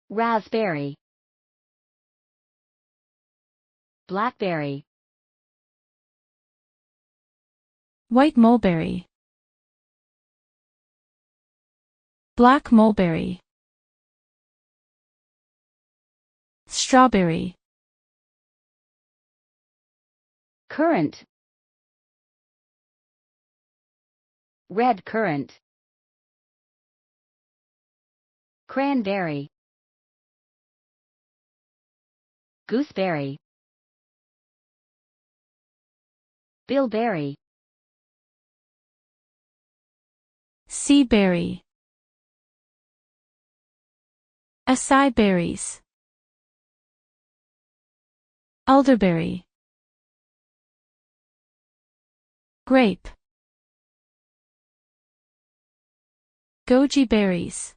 raspberry, blackberry, white mulberry, black mulberry, strawberry, currant, red currant, cranberry, gooseberry, bilberry, sea berry, acai berries, elderberry, grape, goji berries.